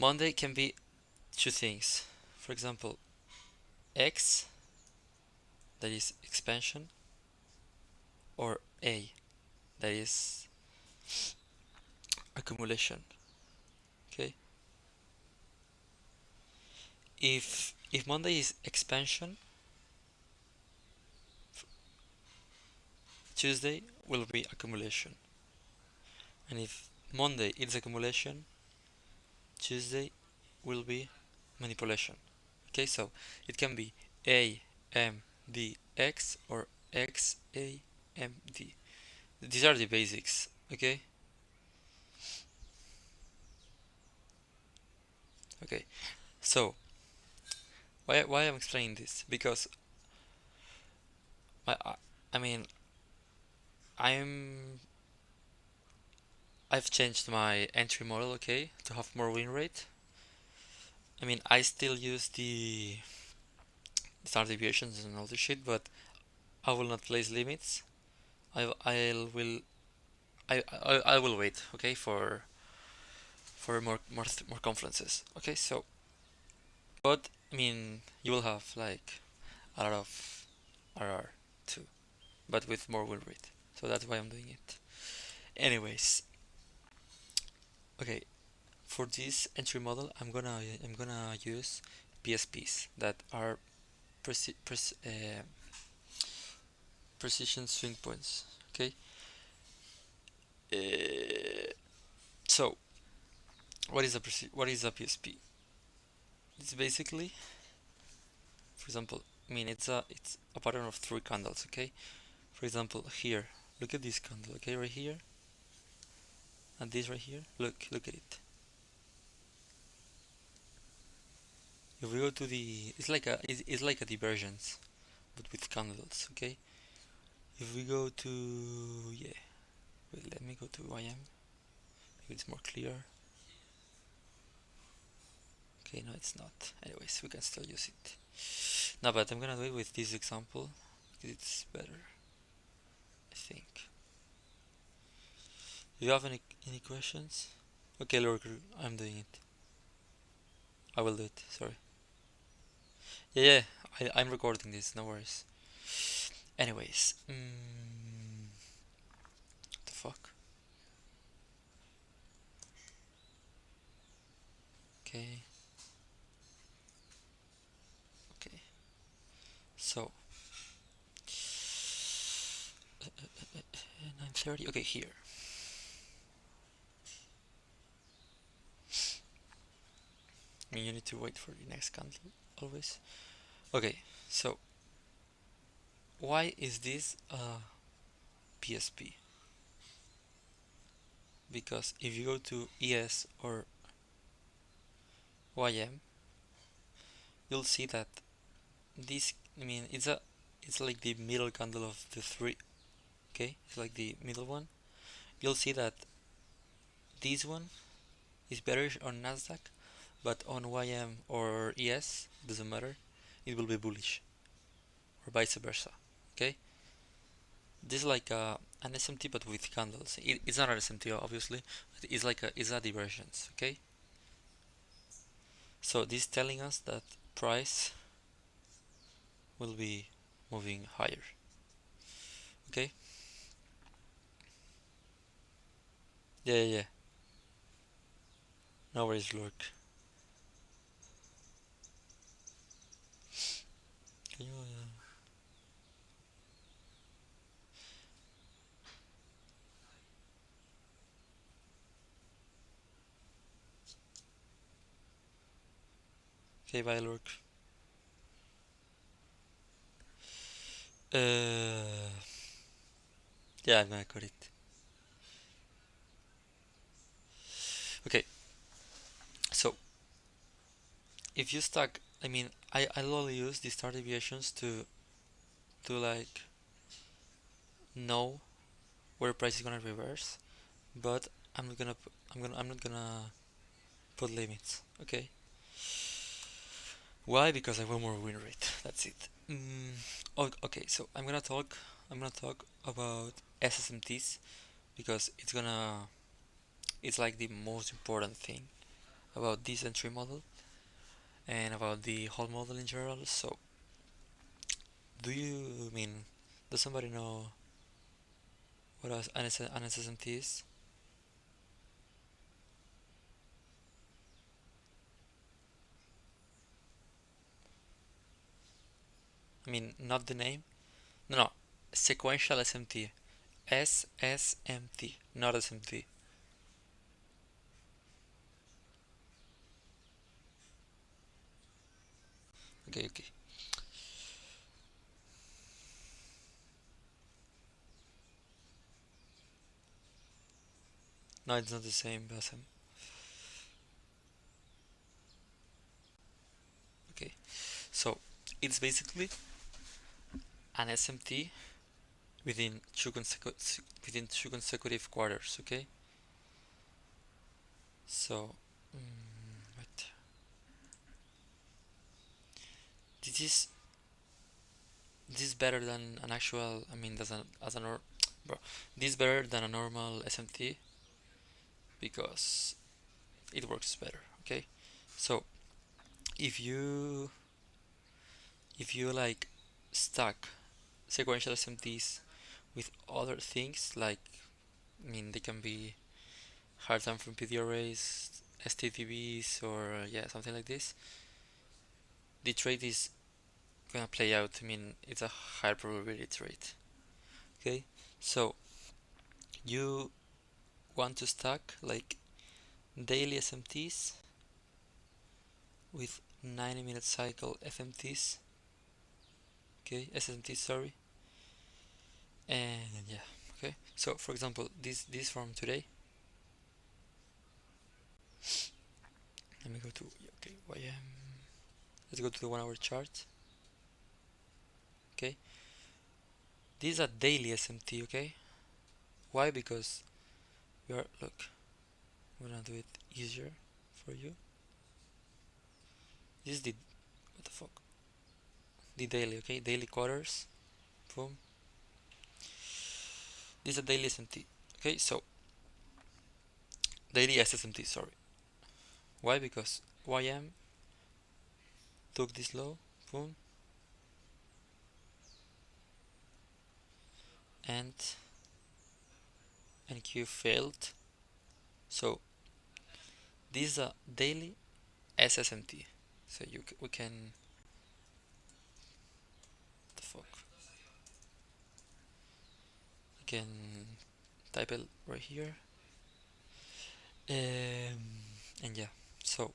Monday can be two things. For example, X, that is expansion, or A, that is accumulation. Okay. If Monday is expansion, Tuesday will be accumulation. And if Monday is accumulation, Tuesday will be manipulation. Okay, so it can be A M D X or X A M D. These are the basics. Okay. Okay. So why I'm explaining this? Because I I, I mean I'm I've changed my entry model. Okay, to have more win rate. I mean I still use the start deviations and all this shit, but I will not place limits. I will I will wait, okay, for more conferences. Okay, so but I mean you will have like a lot of RR too, but with more win rate. So that's why I'm doing it. Anyways, okay, for this entry model, I'm gonna use PSPs that are preci preci precision swing points. Okay, so what is a PSP? It's basically, for example, I mean it's a pattern of three candles. Okay, for example here, look at this candle. Okay, right here and this right here. Look at it. If we go to the, it's like a divergence, but with candles. Okay, if we go to, yeah, wait, let me go to YM. Maybe it's more clear. Okay, no, it's not. Anyways, we can still use it. No, but I'm gonna do it with this example because it's better, I think. Do you have any questions? Okay, Lord, I'm doing it. I will do it. Sorry. Yeah, yeah. I'm recording this. No worries. Anyways, what the fuck? Okay, okay. So 9:30. Okay, here. I mean, you need to wait for the next candle always. Okay, so why is this a PSP? Because if you go to ES or YM, you'll see that this. I mean, it's like the middle candle of the three. Okay, it's like the middle one. You'll see that this one is bearish on Nasdaq, but on YM or ES, doesn't matter, it will be bullish, or vice versa. Okay, this is like an SMT but with candles. It's not an SMT obviously, but it's a divergence. Okay, so this is telling us that price will be moving higher. Okay, yeah, yeah, yeah. No worries, Lurk. Can you? Okay, bye, Lurk. Uh, yeah, I'm gonna cut it. Okay, so if you stack, I mean, I'll only use the star deviations to like know where price is gonna reverse, but I'm not gonna put limits. Okay, why? Because I want more win rate. That's it. Okay, so I'm gonna talk about SSMTs because it's like the most important thing. about this entry model and about the whole model in general. So, do you I mean does somebody know what an SSMT is? I mean, not the name. No, no. Sequential SMT. SSMT, not SMT. Okay, okay. No, it's not the same, Bassem. Okay, so it's basically an SMT within two consecutive quarters. Okay, so wait. This is this is better than an actual. I mean, bro. This is better than a normal SMT because it works better. Okay, so if you like stack sequential SMTs with other things like, I mean, they can be hard time from PD arrays, STTVs, or yeah, something like this. The trade is gonna play out. I mean, it's a high probability trade. Okay, so you want to stack like daily SMTs with 90-minute cycle FMTs. Okay, SMTs, sorry, and yeah. Okay, so for example, this from today. Let me go to okay YM. Let's go to the 1 hour chart. Okay, this is a daily SMT. Okay, why? Because we are look. I'm gonna do it easier for you. This is the what the fuck? The daily. Okay, daily quarters. Boom. This is a daily SMT. Okay, so daily SSMT. Sorry. Why? Because YM took this low. Boom. And NQ failed. So this is a daily SSMT. So we can what the fuck? You can type it right here. And yeah, so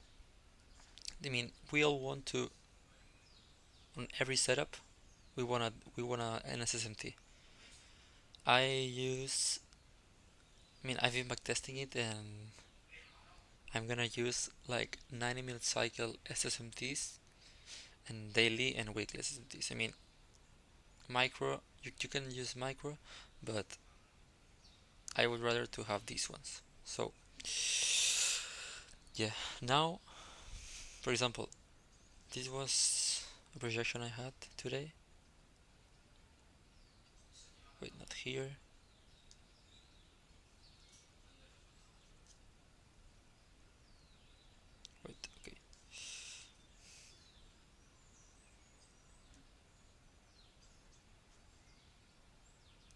I mean, we all want to on every setup. We wanna an SSMT. I use. I mean, I've been backtesting it, and I'm gonna use like 90-minute cycle SSMTs and daily and weekly SSMTs. I mean, micro. You can use micro, but I would rather to have these ones. So yeah, now for example, this was a projection I had today. Wait, not here. Wait, okay.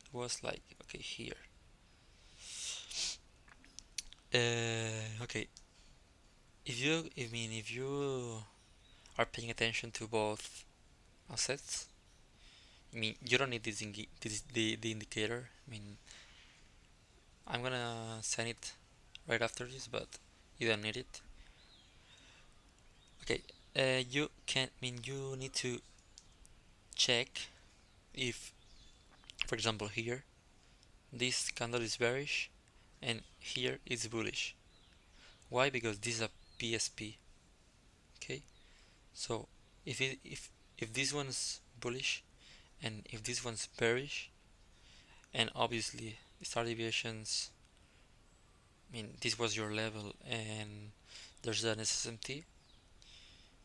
It was like okay here. Okay. If you are paying attention to both assets, I mean, you don't need the indicator. I mean, I'm gonna send it right after this, but you don't need it. Okay, you can. I mean, you need to check if, for example, here this candle is bearish, and here it's bullish. Why? Because this is a PSP. Okay, so if this one's bullish and if this one's bearish, and obviously star deviations, I mean, this was your level and there's an SSMT,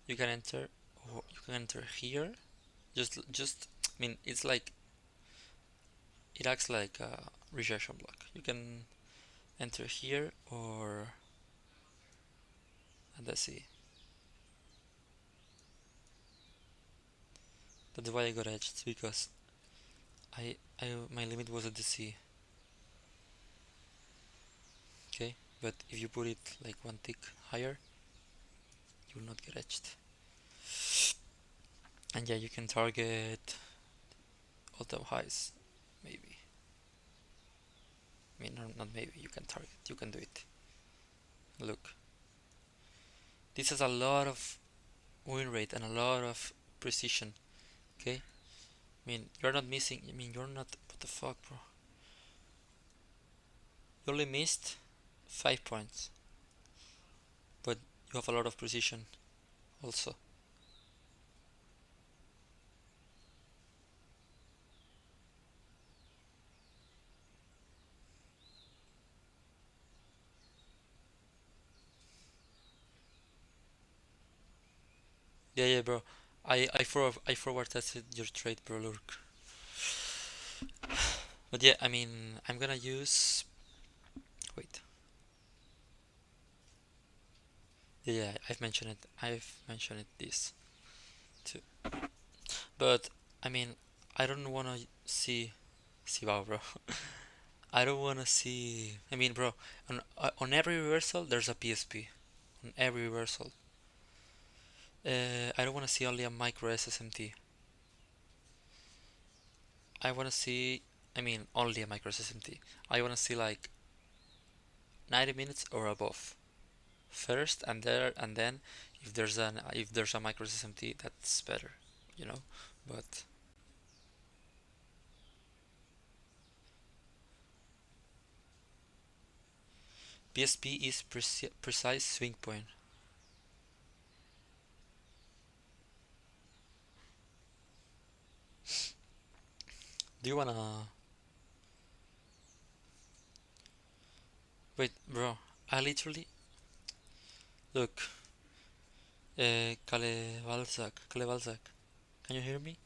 you can enter here. Just I mean, it's like it acts like a rejection block. You can enter here, or at the C. That's why I got edged, because my limit was at the C. Okay, but if you put it like one tick higher, you will not get edged. And yeah, you can target all-time highs, maybe. I mean, not maybe, you can target, you can do it. Look, this has a lot of win rate and a lot of precision, okay? I mean, you're not missing, I mean, you're not, what the fuck, bro? You only missed 5 points, but you have a lot of precision also. Yeah, yeah, bro. I forward tested your trade, bro. Look. But yeah, I mean, I'm gonna use. Wait. Yeah, yeah, I've mentioned it. I've mentioned it this too. But I mean, I don't wanna see wow, bro. I don't wanna see. I mean, bro, on every reversal there's a PSP. On every reversal. I don't wanna see only a micro SSMT. I wanna see. I mean, only a micro SSMT. I wanna see like 90 minutes or above first, and then if there's a micro SMT, that's better, you know. But PSP is precise swing point. Do you wanna wait, bro? I literally look. Kale Balzac. Can you hear me?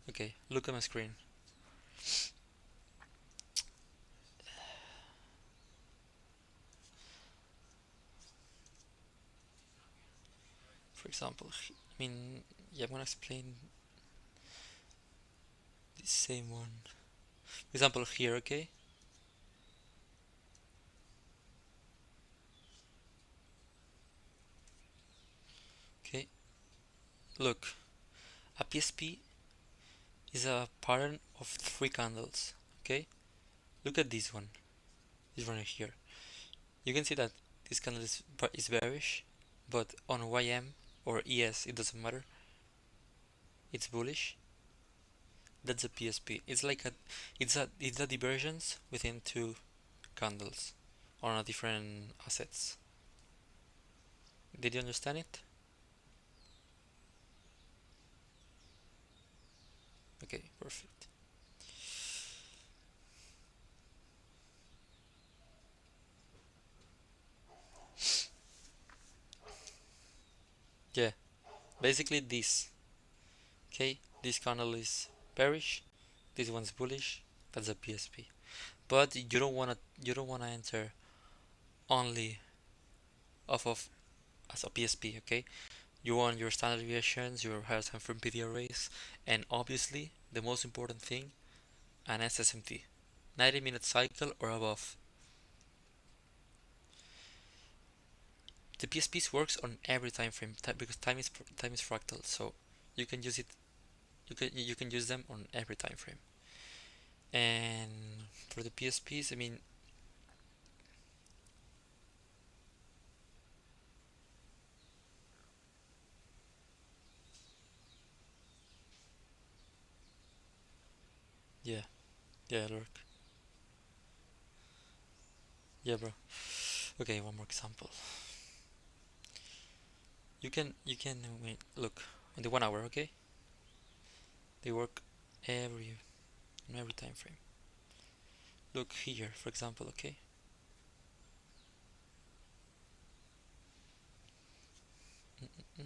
Okay, look at my screen. For example, I mean, yeah, I'm gonna explain the same one. For example, here, okay? Okay, look. A PSP is a pattern of 3 candles. Okay, look at this one. This one right here. You can see that this candle is bearish, but on YM or ES, it doesn't matter. It's bullish. That's a PSP. It's a divergence within 2 candles on a different assets. Did you understand it? Okay, perfect. Yeah, basically this. Okay, this candle is bearish. This one's bullish. That's a PSP. But you don't wanna enter only off of as a PSP. Okay, you want your standard deviations, your higher time frame PD arrays, and obviously the most important thing, an SSMT, 90-minute cycle or above. The PSPs works on every time frame because time is fractal, so you can use it. You can use them on every time frame. And for the PSPs, I mean, yeah, yeah, Lurk, yeah, bro. Okay, one more example. You can look on the 1 hour. Okay, they work every on every time frame. Look here, for example. Okay, mm,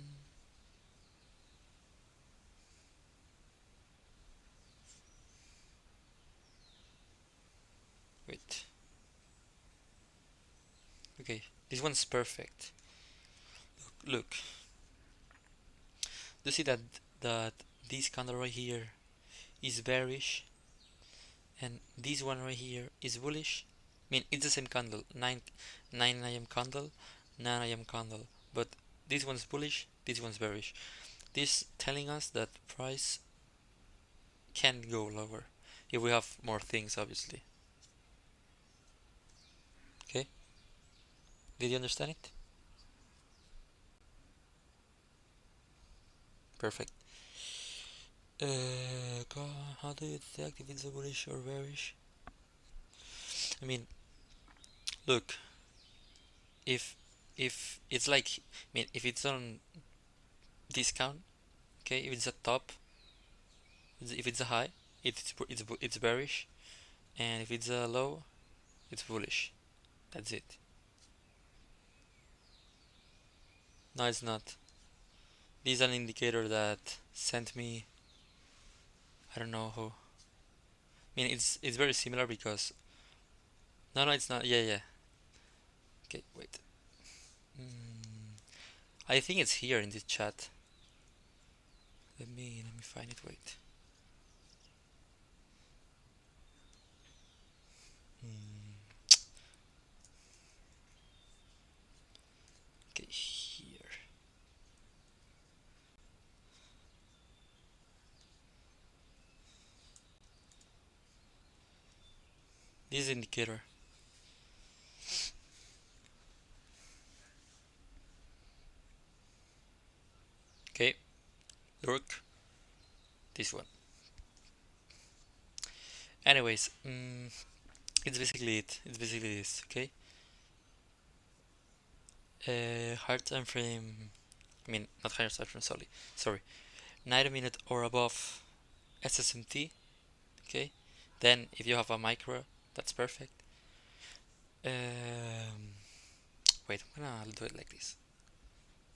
wait. Okay, this one's perfect. Look, do you see that this candle right here is bearish and this one right here is bullish? I mean, it's the same candle, 9 a.m. candle, 9 a.m. candle, but this one's bullish, this one's bearish. This telling us that price can go lower if we have more things, obviously. Okay, did you understand it? Perfect. How do you detect if it's a bullish or bearish? I mean, look, if if it's like, I mean, if it's on discount, okay, if it's a top, if it's a high, it's bearish, and if it's a low, it's bullish. That's it. No, it's not. This is an indicator that sent me, I don't know who. I mean, it's very similar because no, it's not. Yeah, yeah. Okay, wait. Mm, I think it's here in this chat. Let me find it. Wait. Mm, okay, here. This indicator. Okay, look, this one. Anyways, it's basically it. It's basically this. Okay. Hard time frame. I mean, not higher time frame. Sorry. 90-minute or above SSMT. Okay. Then if you have a micro, that's perfect. Wait, I'm gonna do it like this.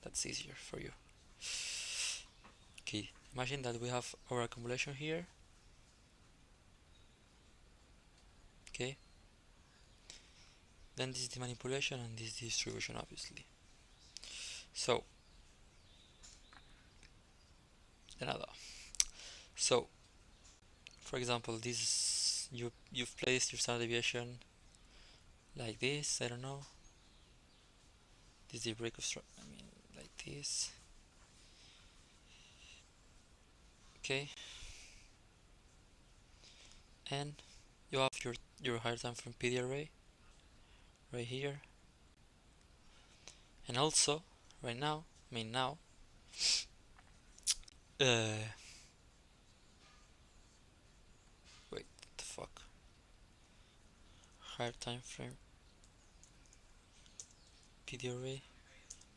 That's easier for you. Okay. Imagine that we have our accumulation here. Okay. Then this is the manipulation and this is the distribution, obviously. So, another. So, for example, this you've placed your standard deviation like this. I don't know. This is the break of I mean, like this. Okay, and you have your higher time from PD array right here, and also right now. I mean now. Uh, wait, the fuck. Higher time frame PD array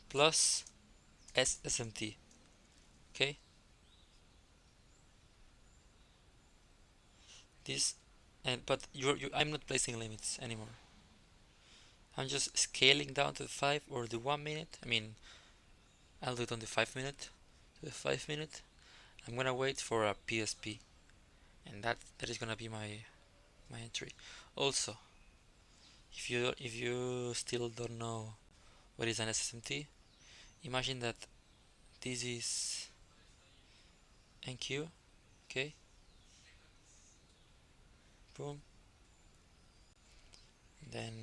plus SSMT. Okay, this and but I'm not placing limits anymore. I'm just scaling down to the 5 or the 1 minute. I mean, I'll do it on the 5 minute. To the 5 minute. I'm gonna wait for a PSP, and that is gonna be my entry. Also, if you still don't know what is an SSMT, imagine that this is NQ. Okay, boom. Then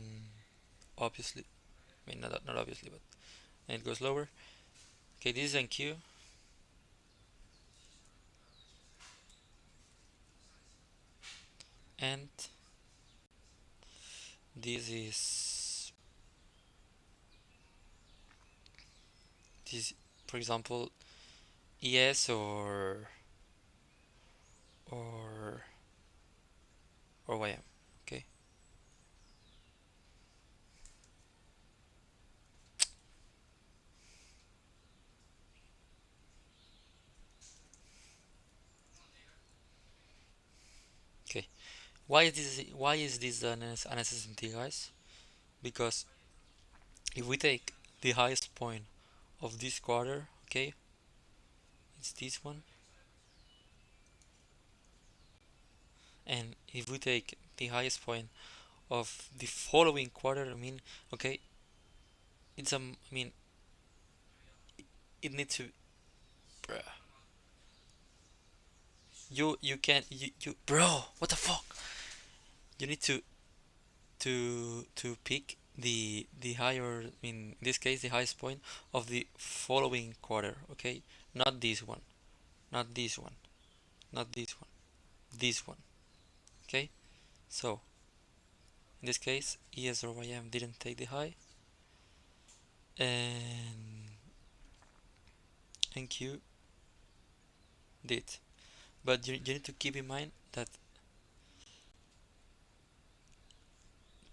obviously, I mean not obviously, but then it goes lower. Okay, this is NQ, and this, for example, ES or or YM. Okay, okay. Why is this an SSMT, guys? Because if we take the highest point of this quarter, okay, it's this one, and if we take the highest point of the following quarter, I mean, okay, I mean, it needs to, bruh. You can't, bro, what the fuck? You need to pick the higher, in this case, the highest point of the following quarter, okay? Not this one, not this one, not this one, this one, okay? So, in this case, ES or YM didn't take the high, and Q did. But you need to keep in mind that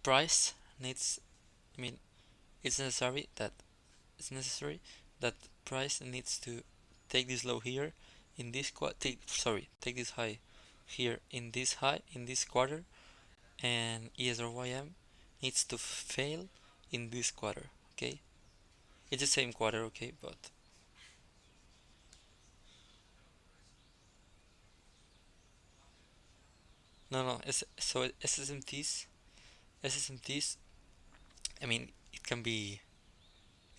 price needs, I mean, it's necessary that it's necessary that price needs to take this low here in this take this high here in this high in this quarter, and ES or YM needs to fail in this quarter, okay? It's the same quarter, okay, but no, so SSMTs, I mean, it can be,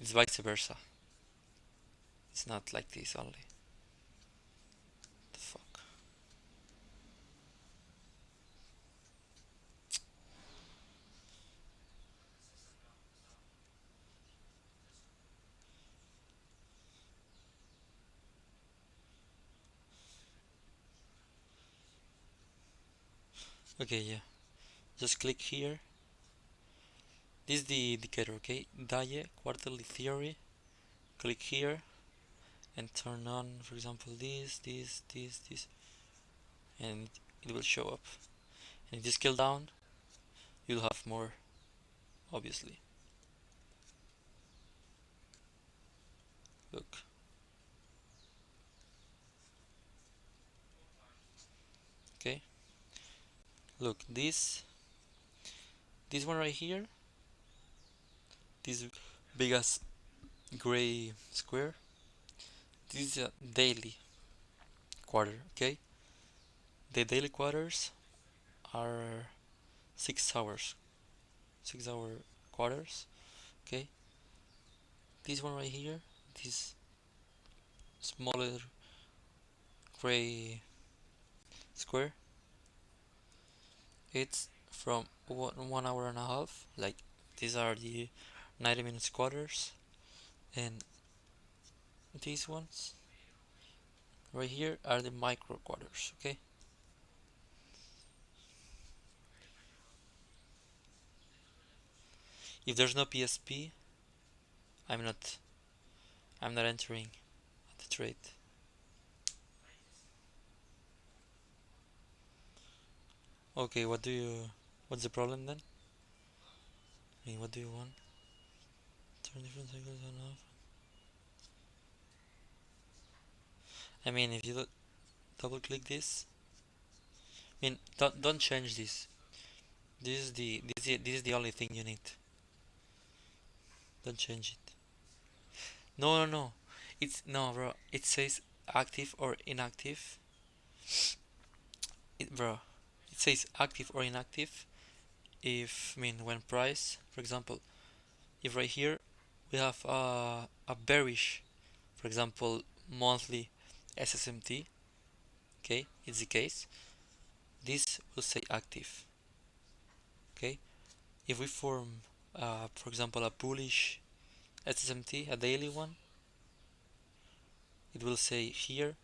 it's vice versa. It's not like this only. The fuck. Okay, yeah. Just click here. This is the indicator, okay? DAE quarterly theory. Click here and turn on, for example, this, and it will show up. And if you scale down, you'll have more, obviously. Look, okay? Look, this one right here, this big ass gray square, this is a daily quarter, okay? The daily quarters are 6 hours, 6 hour quarters, okay? This one right here, this smaller gray square, it's from 1 hour and a half. Like, these are the 90 minutes quarters, and these ones right here are the micro quarters, okay? If there's no PSP, I'm not I'm not entering the trade. Okay, what's the problem then? I mean, what do you want? Turn different cycles on off. I mean, if you double click this, I mean, don't change this. This is the only thing you need. Don't change it. No. It's no, bro. It says active or inactive. Bro, it says active or inactive. If, I mean, when price, for example, if right here we have a bearish, for example, monthly SSMT, okay, it's the case. This will say active, okay. If we form, for example, a bullish SSMT, a daily one, it will say here,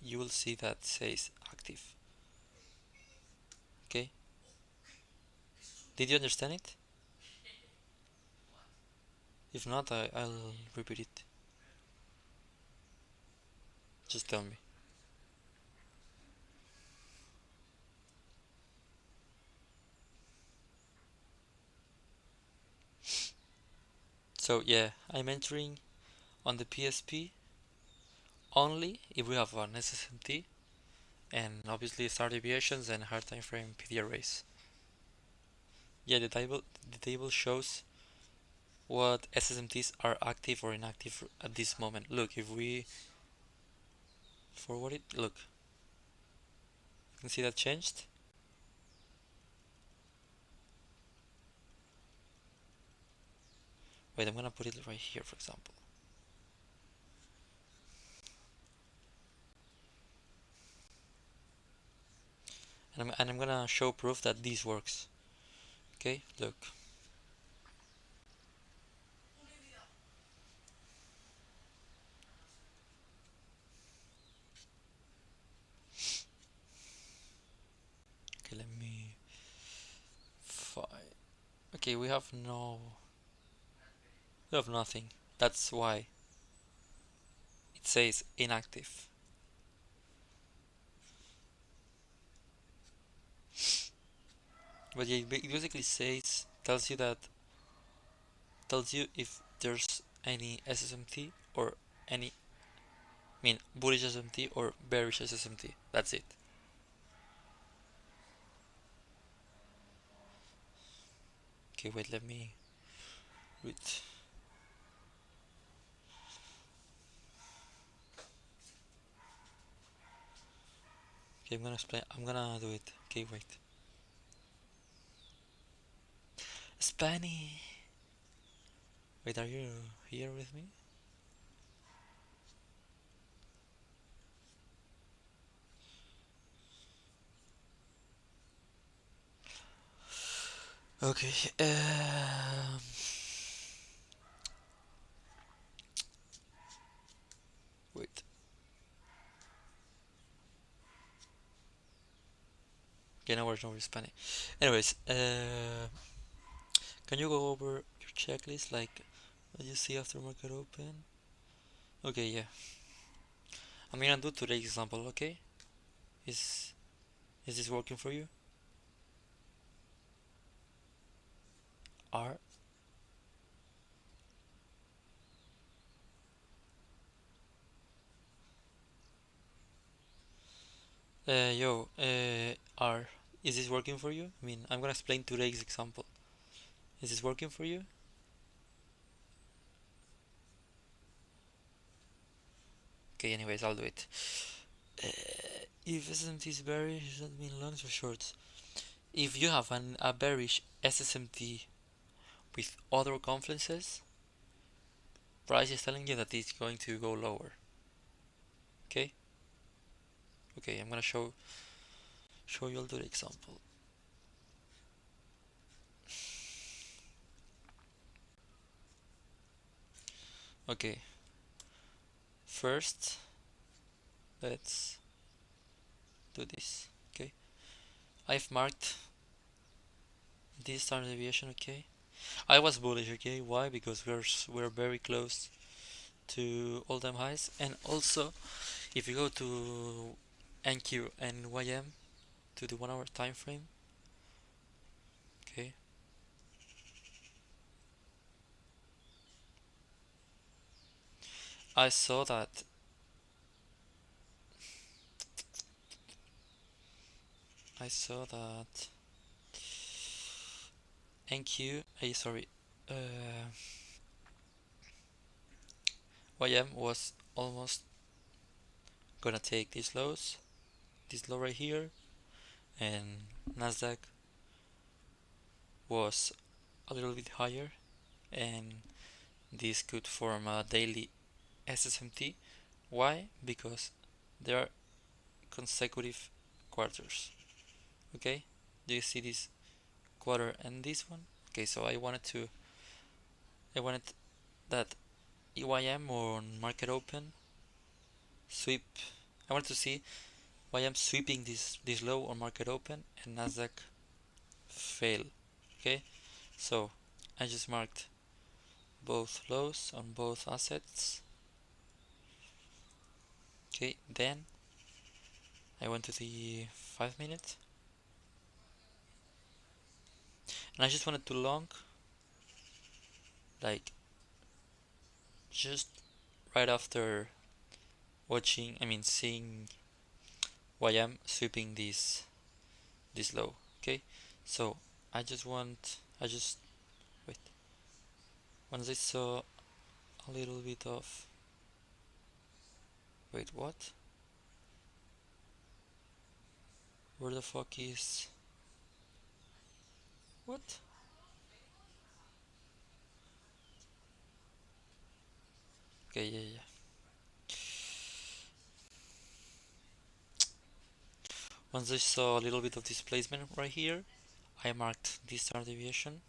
you will see that says active, okay. Did you understand it? If not, I'll repeat it. Just tell me. So yeah, I'm entering on the PSP only if we have an SSMT, and obviously star deviations and hard time frame PD arrays. Yeah, the table shows what SSMTs are active or inactive at this moment. Look, if we forward it, look, you can see that changed. Wait, I'm gonna put it right here, for example. And I'm gonna show proof that this works. Okay, look. Okay, let me find. Okay, we have nothing. That's why it says inactive. But yeah, it basically tells you if there's any SSMT or any, I mean, bullish SMT or bearish SSMT. That's it. Okay, wait, let me read. Okay, I'm gonna explain. I'm gonna do it. Okay, wait. Spanny. Wait, are you here with me? Okay. Wait. Okay, now we're not Spanny. Anyways, can you go over your checklist, like what you see after market open? Okay, yeah. I'm gonna do today's example. Okay, is is this working for you? R. R. Is this working for you? I mean, I'm gonna explain today's example. Is this working for you? Okay, anyways, I'll do it. If SMT is bearish, does that mean longs or shorts? If you have a bearish SSMT with other confluences, price is telling you that it's going to go lower. Okay? Okay, I'm gonna show you. I'll do the example. Okay, first let's do this. Okay, I've marked this standard deviation. Okay, I was bullish. Okay, why? Because we're very close to all-time highs, and also if you go to NQ and YM to the 1 hour time frame. Okay, I saw that I saw that NQ, sorry, YM was almost gonna take these lows, this low right here, and Nasdaq was a little bit higher, and this could form a daily SSMT. Why? Because there are consecutive quarters. Okay, do you see this quarter and this one? Okay, so I wanted that EYM on market open sweep. I wanted to see YM sweeping this low on market open and Nasdaq fail. Okay, so I just marked both lows on both assets. Okay, then I went to the 5 minute and I just wanted to long, like, just right after seeing YM sweeping this low. Okay, so I just wait. Once I saw a little bit of, wait, what? Where the fuck is, what? Okay, yeah, yeah. Once I saw a little bit of displacement right here, I marked this standard deviation,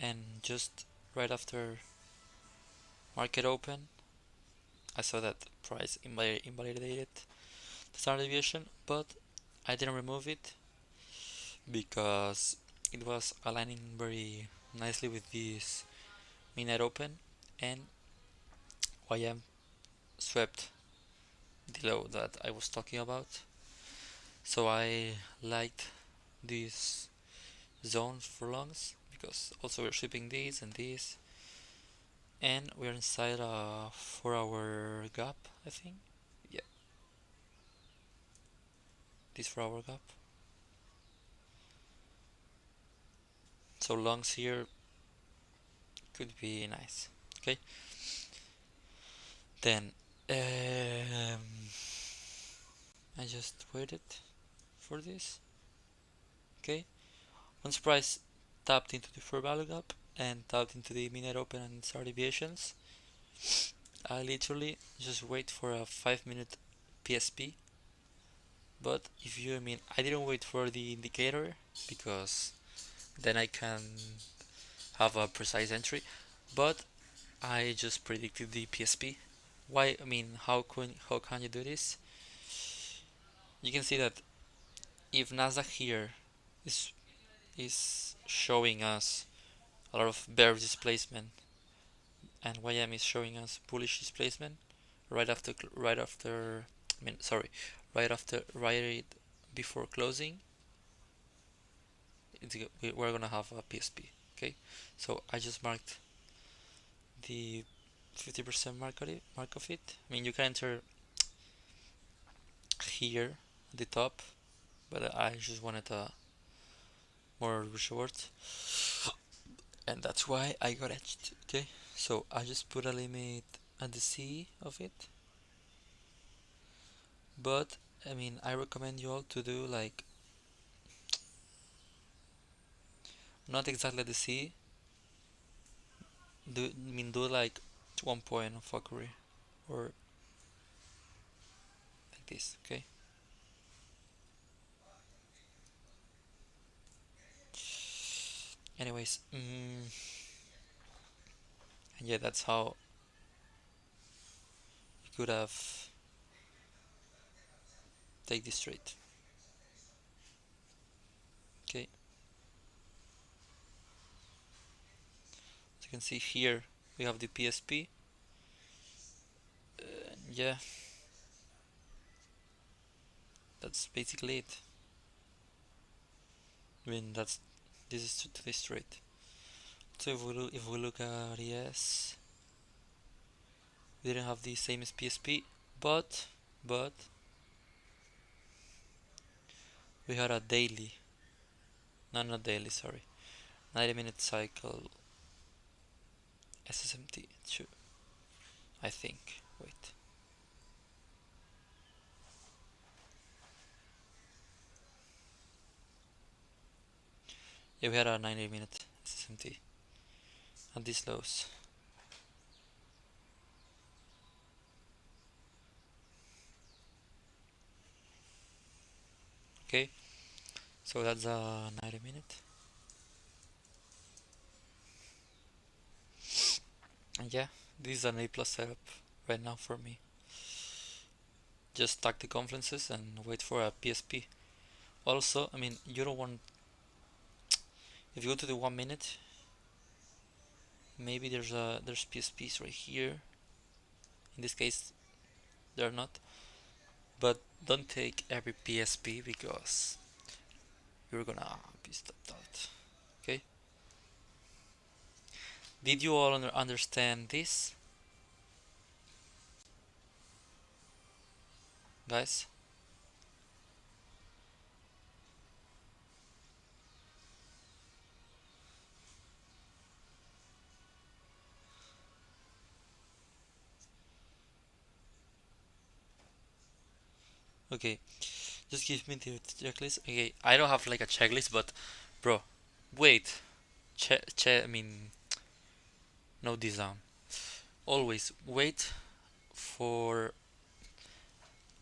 and just right after market open, I saw that price invalidated the standard deviation, but I didn't remove it because it was aligning very nicely with this midnight open, and YM swept the low that I was talking about. So I liked this zone for longs because also we're shipping this and this, and we're inside a 4 hour gap, I think. Yeah, this 4 hour gap. So longs here could be nice. Okay, then I just waited for this. Okay, once price tapped into the fair value gap and tapped into the midnight open and star deviations, I literally just wait for a 5 minute PSP. But if you, I mean, I didn't wait for the indicator because then I can have a precise entry, but I just predicted the PSP. Why? I mean, how can you do this? You can see that if Nasdaq here is is showing us a lot of bearish displacement, and YM is showing us bullish displacement I mean, sorry, right before closing, we're gonna have a PSP. Okay, so I just marked the 50% mark of it. I mean, you can enter here at the top, but I just wanted a more short, and that's why I got edged. Okay, so I just put a limit at the C of it, but I mean, I recommend you all to do like not exactly the C. Do like 1 point of fuckery or like this. Okay. Anyways, and yeah, that's how you could have take this trade. Okay, as you can see here, we have the PSP. Yeah, that's basically it. I mean, this is to this trade. So if we look at ES, we didn't have the same as PSP, but we had a daily, no, not daily, sorry, 90-minute cycle SSMT too, I think. Wait. Yeah, we had a 90-minute SSMT at these lows. Okay, so that's a 90-minute. And yeah, this is an A plus setup right now for me. Just stack the confluences and wait for a PSP. Also, I mean, you don't want, if you go to the 1 minute, maybe there's PSPs right here. In this case, they're not. But don't take every PSP because you're gonna be stopped out. Okay? Did you all understand this, guys? Okay, just give me the checklist. Okay, I don't have like a checklist, but bro, wait. I mean, note this down. always wait for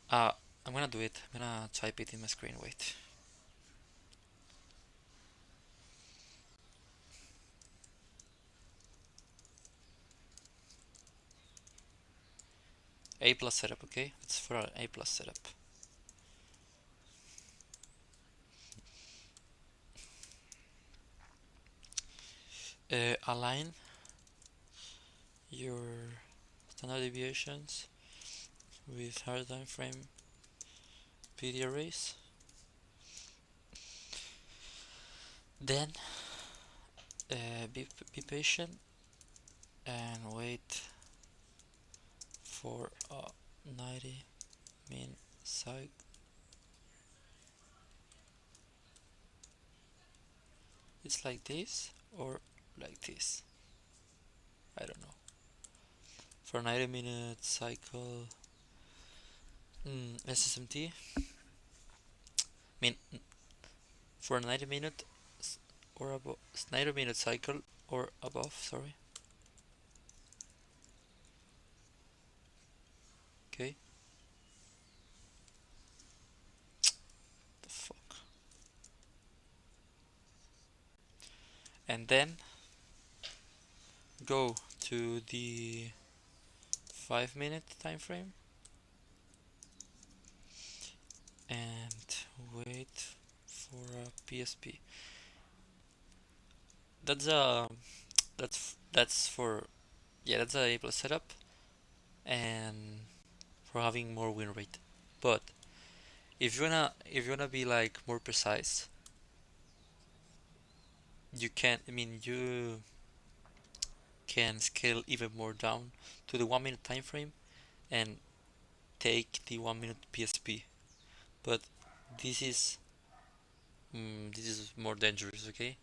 I'm gonna do it. I'm gonna type it in my screen. Wait. A plus setup, okay? It's for an A plus setup. Align your standard deviations with hard time frame PD arrays. Then be patient and wait for a 90 min cycle. It's like this or like this. I don't know. For a 90-minute cycle, SSMT. I mean, for a 90-minute or above, 90-minute cycle or above. Sorry. Okay. The fuck. And then go to the 5-minute time frame and wait for a PSP. That's a that's for yeah, that's a plus setup and for having more win rate. But if you wanna be like more precise, you can you can scale even more down to the 1 minute time frame and take the 1 minute PSP. But this is this is more dangerous. Okay,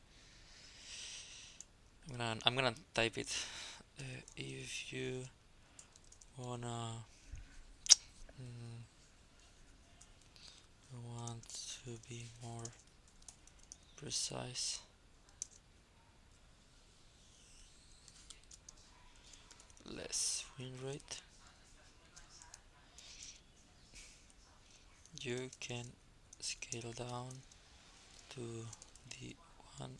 I'm gonna type it. If you wanna mm, want to be more precise, less win rate, you can scale down to the 1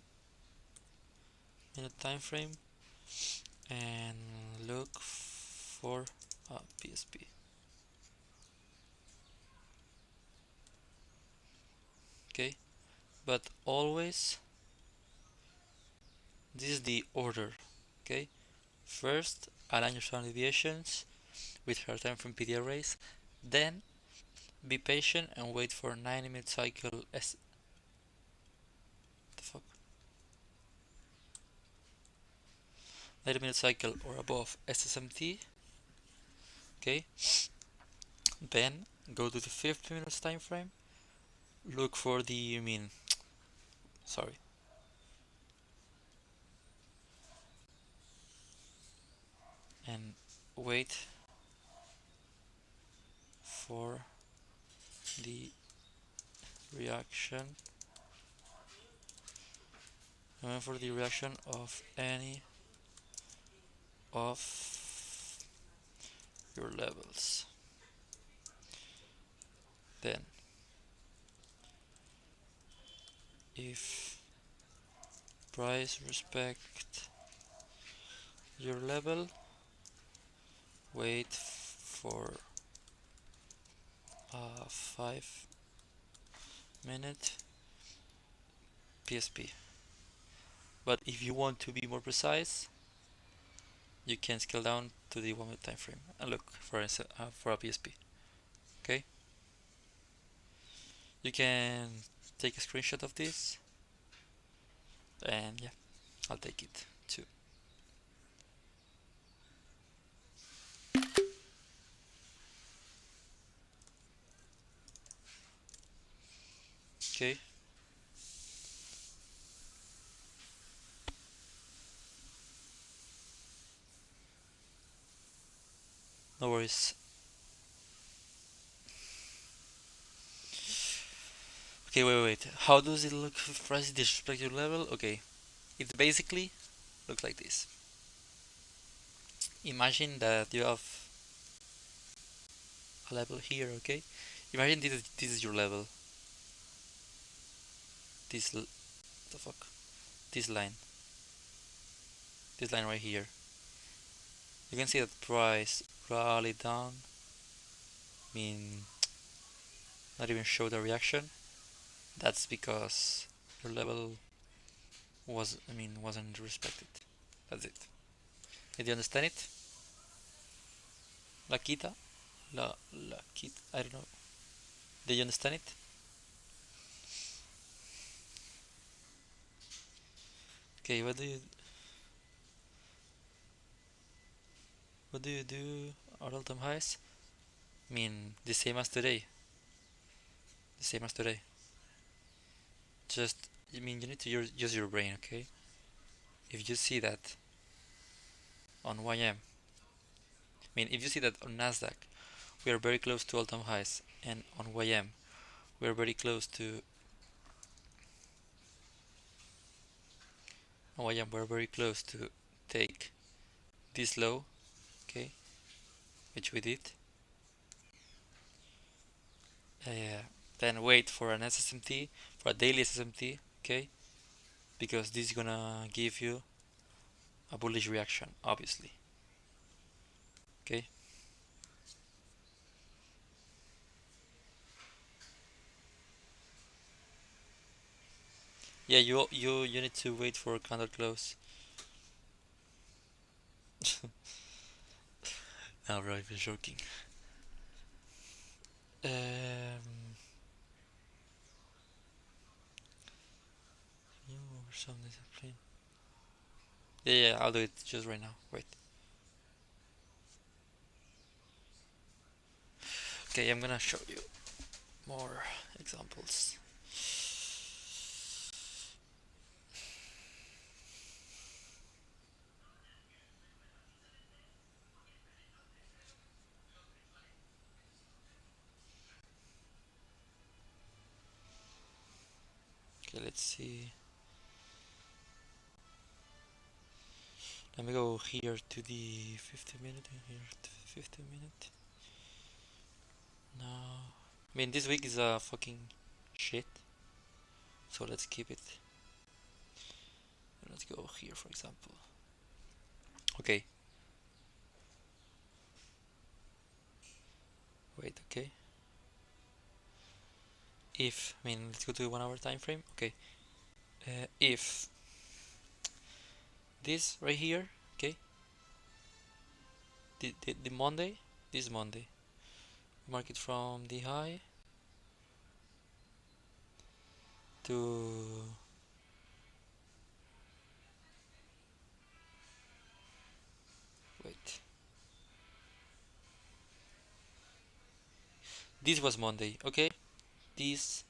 minute time frame and look for a PSP. Okay, but always this is the order. Okay, first align your standard deviations with her time frame PD arrays, then be patient and wait for 90-minute cycle the fuck 90-minute cycle or above SSMT. Okay, then go to the 50 minutes time frame, look for the sorry, and wait for the reaction of any of your levels. Then if price respect your level, wait for a 5-minute PSP. But if you want to be more precise, you can scale down to the 1 minute time frame and look for a PSP. Okay, you can take a screenshot of this, and yeah, I'll take it too. Okay, no worries. Okay, wait. How does it look if price disrespect your level? Okay, it basically looks like this. imagine that you have a level here, okay? Imagine this is your level. The fuck? This line. This line right here. You can see that price rally down. I mean, not even show the reaction. That's because your level wasn't respected. That's it. Did you understand it? La quita? La quita? I don't know. Did you understand it? Okay, what do you do at all time highs? I mean, the same as today. The same as today. Just, you need to use your brain, okay? If you see that on YM, if you see that on Nasdaq, we are very close to all time highs, and on YM, we are very close to on YM, we're very close to take this low, okay, which we did. Then wait for an SSMT, for a daily SSMT, okay, because this is gonna give you a bullish reaction, obviously, okay. Yeah, you need to wait for a candle close. No, bro, I've been joking. You or some discipline. Yeah, I'll do it just right now. Wait. Okay, I'm gonna show you more examples. Okay, let's see. Let me go here to the 50 minute and here to 50 minute. No. This week is a fucking shit. So let's keep it. Let's go here, for example. Okay. Wait, okay. If, let's go to the 1 hour time frame. Okay. If this right here, okay, the Monday, this Monday, mark it from the high to wait. This was Monday, okay? This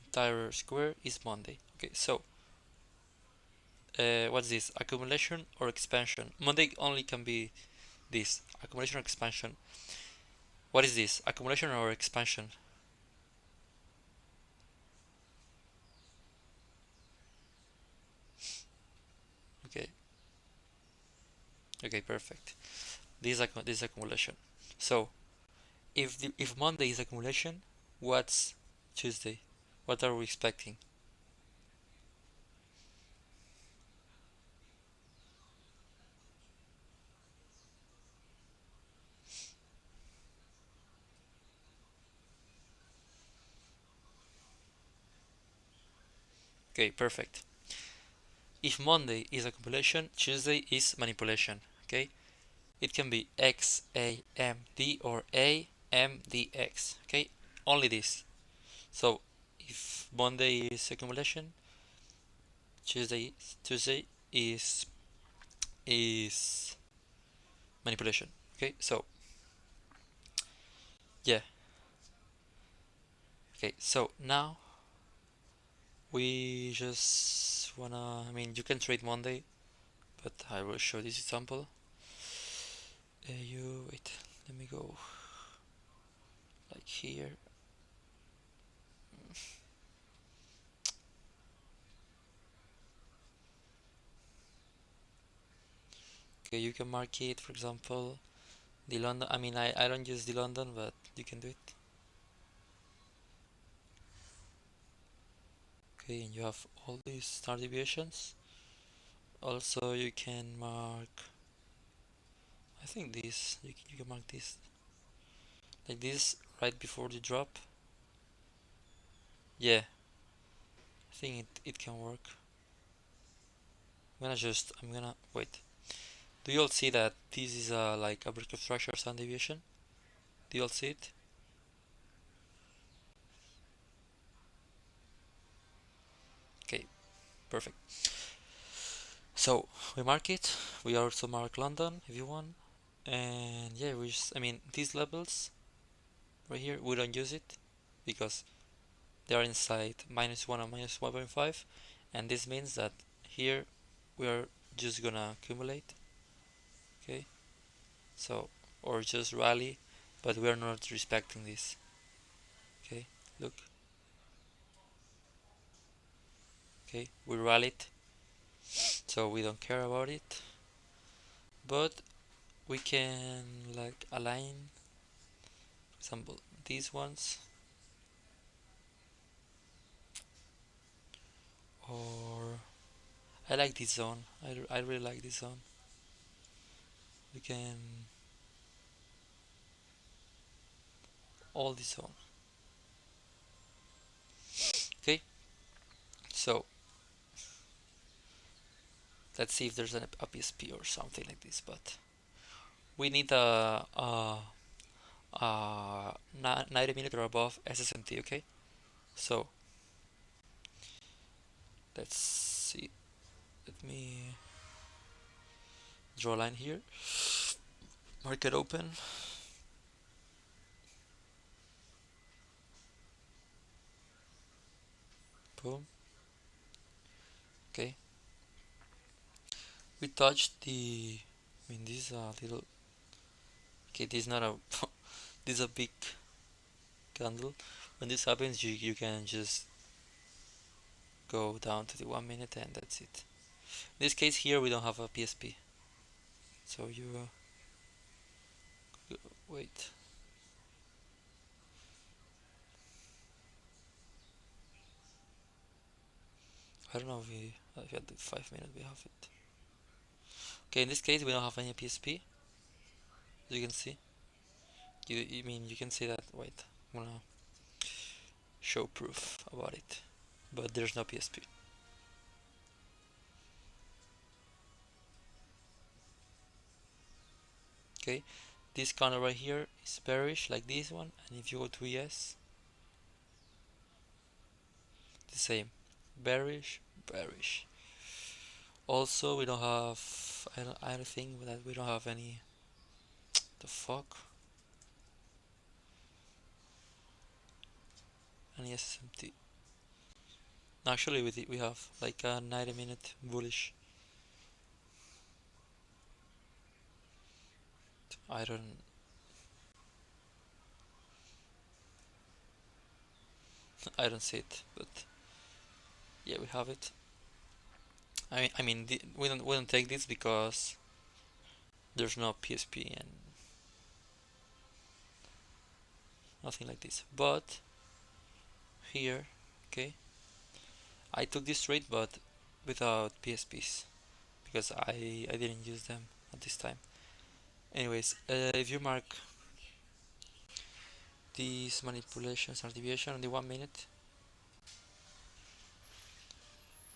entire square is Monday. Okay, so what's this? Accumulation or expansion? Monday only can be this accumulation or expansion. What is this? Accumulation or expansion? Okay, okay, perfect. This is accumulation. So if Monday is accumulation, what's Tuesday? What are we expecting? Okay, perfect. If Monday is accumulation, Tuesday is manipulation. Okay, it can be XAMD or AMDX. Okay, only this. So if Monday is accumulation, Tuesday is manipulation. Okay, so yeah. Okay, so now we just wanna. You can trade Monday, but I will show this example. You wait. Let me go like here. Okay, you can mark it, for example, the London. I mean, I don't use the London, but you can do it. Okay, and you have all these star deviations. Also, you can mark, I think this, you can mark this, like this, right before the drop. Yeah, I think it can work. I'm gonna, wait. Do you all see that this is like a break of structure sound deviation? Do you all see it? Okay, perfect. So we mark it. We also mark London if you want. And yeah, I mean, these levels right here, we don't use it because they are inside -1 and -1.5. And this means that here we are just gonna accumulate. Okay, so, or just rally, but we are not respecting this. Okay, look. Okay, we rallied, so we don't care about it. But we can like align, for example, these ones, or I like this zone. I really like this zone. We can all this zone. Okay, so let's see if there's a PSP or something like this. But we need a 90 minute or above SSMT. Okay, so let's see. Let me draw a line here. Market open. Boom. Okay. We touched the. I mean, this is a little. Okay, this is not a. This is a big candle. When this happens, you can just go down to the 1 minute and that's it. In this case here, we don't have a PSP. So you wait. I don't know if at the 5 minute we have it. Okay, in this case we don't have any PSP. As you can see. You mean you can see that? Wait, I'm gonna show proof about it. But there's no PSP. Okay, this candle right here is bearish like this one, and if you go to ES, the same, bearish, bearish. Also, we don't have. I don't think that we don't have any. The fuck? Any SMT? Actually, we have like a 90 minute bullish. I don't. I don't see it, but yeah, we have it. I mean, we don't take this because there's no PSP and nothing like this. But here, okay, I took this trade, but without PSPs because I didn't use them at this time. Anyways, if you mark these manipulations or deviation on the 1 minute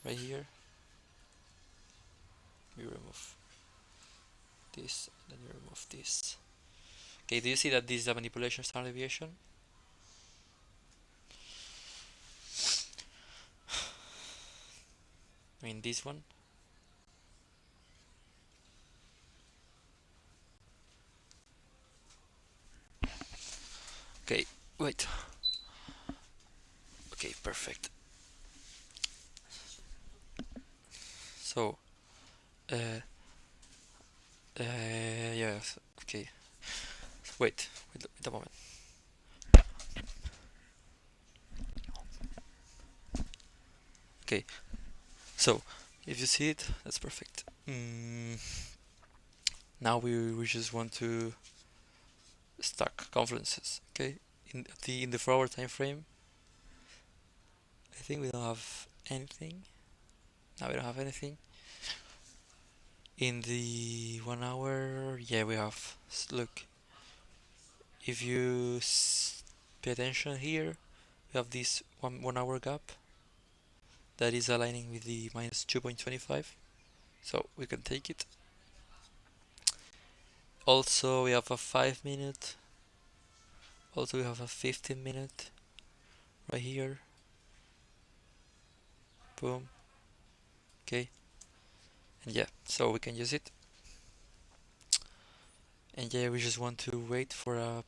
right here, we remove this, then you remove this. Okay, do you see that this is a manipulation standard deviation? I mean this one. Okay, wait. Okay, perfect. So, uh, yes, okay. Wait a moment. Okay, so if you see it, that's perfect. Now we just want to stack conferences. Okay, in the 4 hour time frame, I think we don't have anything. Now we don't have anything. In the 1 hour, yeah, we have. Look, if you pay attention here, we have this 1 hour gap that is aligning with the minus 2.25, so we can take it. Also, we have a 5 minute. Also, we have a 15 minute right here. Boom. Okay, and yeah, so we can use it. And yeah, we just want to wait for a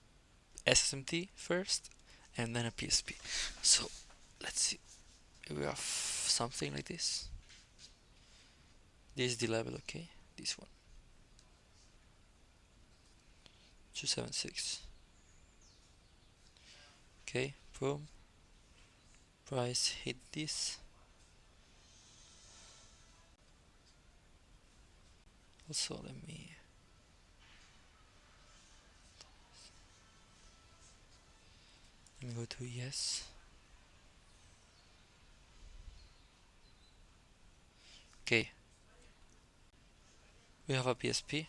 SSMT first and then a PSP. So let's see. We have something like this. This is the level, okay? This one. 276. Okay, boom. Price hit this. Also, let me go to yes. Okay. We have a PSP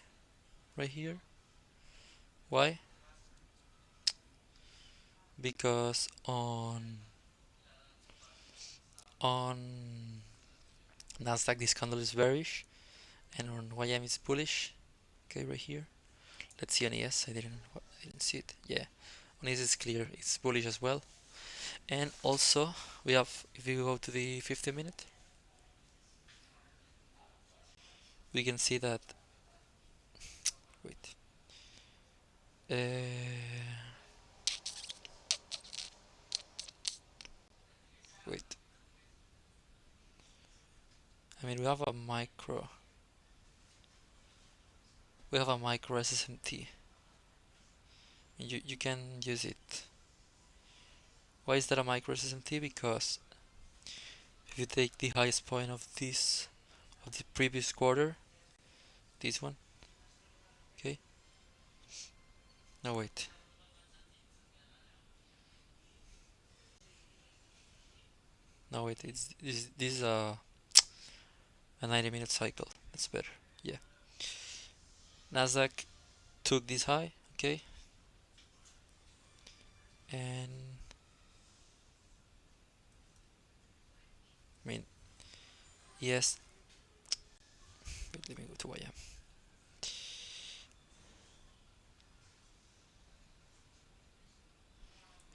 right here. Why? Because on Nasdaq this candle is bearish and on YM it's bullish. Okay, right here. Let's see on ES. I didn't see it. Yeah, on ES it's clear. It's bullish as well. And also we have, if you go to the 50 minute, we can see that. Wait. Wait. I mean, we have a micro. We have a micro SSMT. You can use it. Why is that a micro SSMT? Because if you take the highest point of the previous quarter, this one, okay. No, wait. No, wait. This is a 90-minute cycle. That's better. Yeah. Nasdaq took this high, okay, and I mean, yes. Wait, let me go to YM.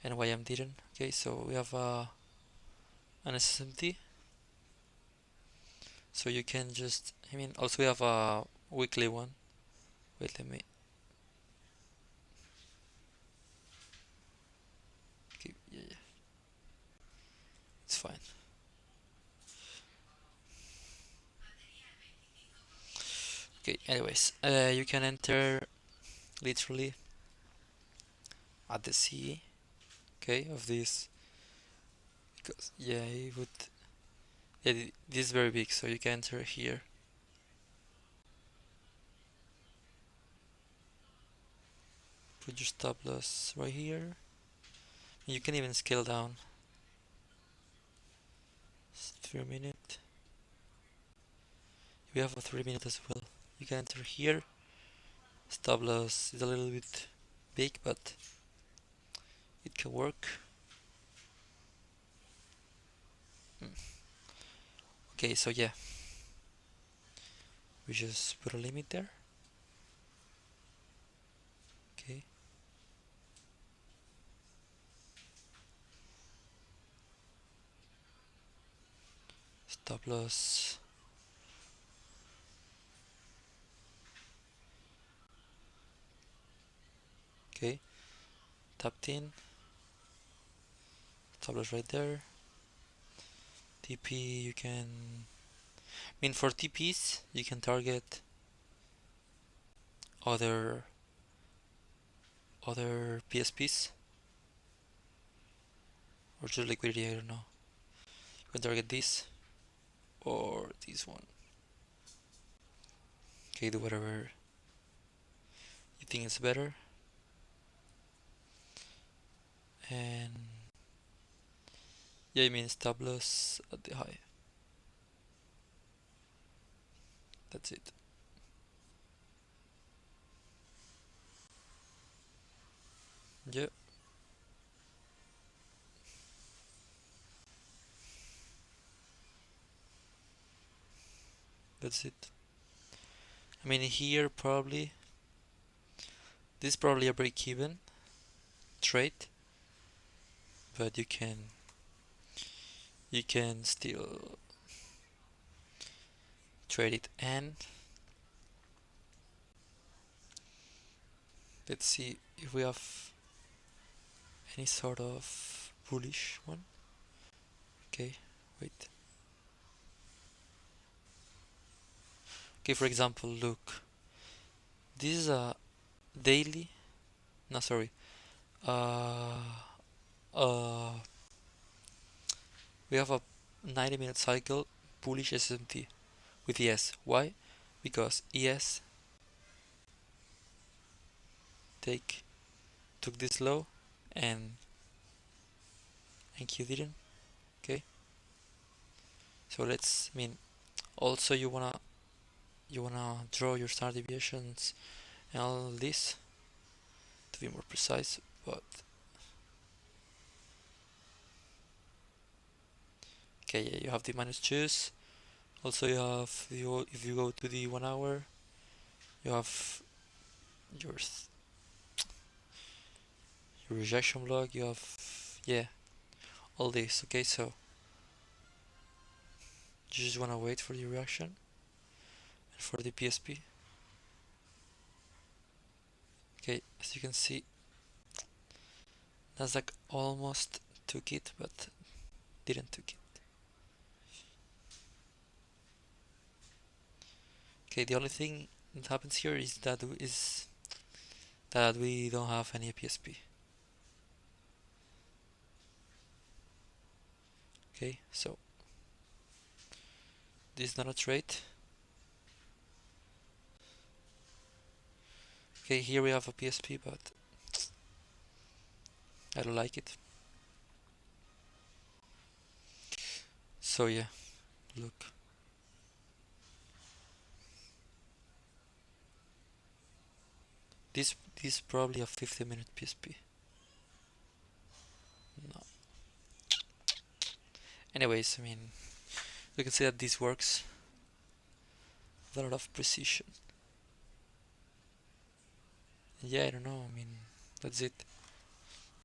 And YM didn't. Okay, so we have an SMT. So you can just, I mean, also we have a weekly one. Wait, let me. Okay, yeah, it's fine. Okay, anyways, you can enter literally at the C, okay, of this, because yeah, it would. Yeah, this is very big, so you can enter here. Put your stop loss right here. You can even scale down. 3 minute. We have a 3 minute as well. You can enter here. Stop loss is a little bit big, but it can work. Okay, so yeah, we just put a limit there. Okay. Stop loss. Okay. Tapped in. Stop loss right there. TP you can. I mean, for TPs you can target other PSPs or just liquidity. I don't know. You can target this or this one. Okay, do whatever everything is better. And yeah, I mean stop loss at the high. That's it. Yeah, that's it. I mean here probably this is probably a break even trade, but you can still trade it. And let's see if we have any sort of bullish one. Okay, wait. Okay, for example, look, this is a daily, no, sorry, uh, uh, we have a 90-minute cycle bullish SMT with ES. Why? Because ES take took this low and Q didn't. Okay, so let's, I mean, also you wanna draw your standard deviations and all this to be more precise, but okay, yeah, you have the minus choose. Also, you have if you go to the 1 hour, you have your your rejection block. You have, yeah, all this. Okay, so you just wanna wait for the reaction and for the PSP. Okay, as you can see, Nasdaq almost took it, but didn't took it. Okay, the only thing that happens here is that we don't have any PSP. Okay, so this is not a trade. Okay, here we have a PSP, but I don't like it. So yeah, look. This is probably a 50-minute PSP. No. Anyways, I mean, you can see that this works with a lot of precision. Yeah, I don't know. I mean, that's it.